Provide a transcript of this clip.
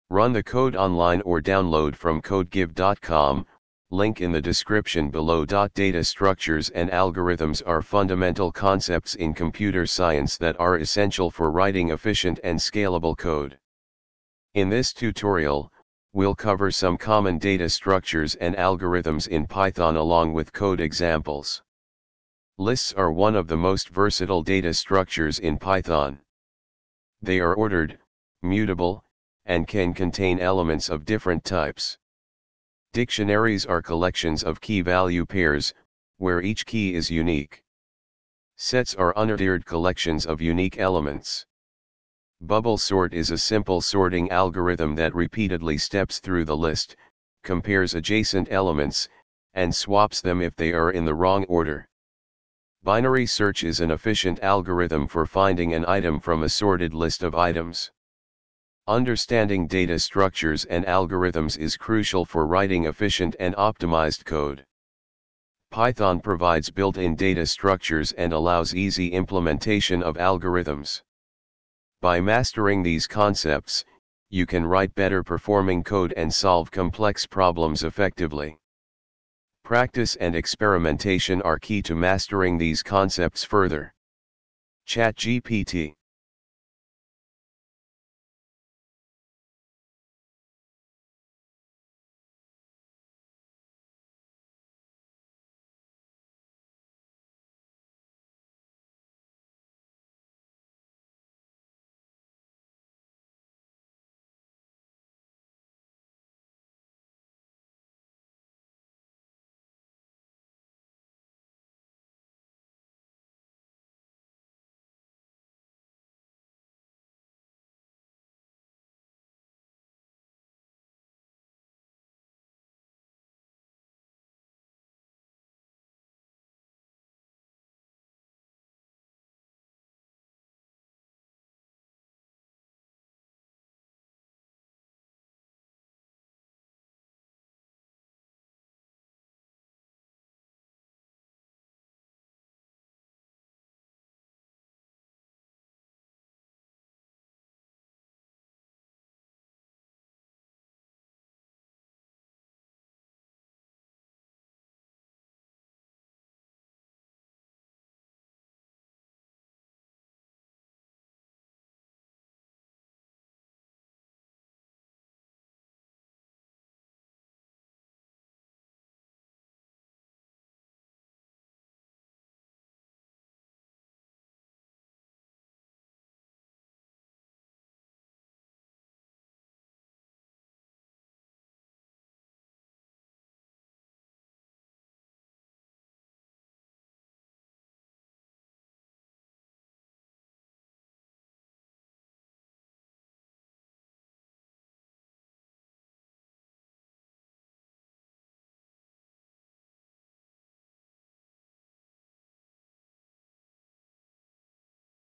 Run the code online or download from codegive.com, link in the description below. Data structures and algorithms are fundamental concepts in computer science that are essential for writing efficient and scalable code. In this tutorial, we'll cover some common data structures and algorithms in Python along with code examples. Lists are one of the most versatile data structures in Python. They are ordered, mutable, and can contain elements of different types. Dictionaries are collections of key-value pairs, where each key is unique. Sets are unordered collections of unique elements. Bubble sort is a simple sorting algorithm that repeatedly steps through the list, compares adjacent elements, and swaps them if they are in the wrong order. Binary search is an efficient algorithm for finding an item from a sorted list of items. Understanding data structures and algorithms is crucial for writing efficient and optimized code. Python provides built-in data structures and allows easy implementation of algorithms. By mastering these concepts, you can write better performing code and solve complex problems effectively. Practice and experimentation are key to mastering these concepts further. ChatGPT.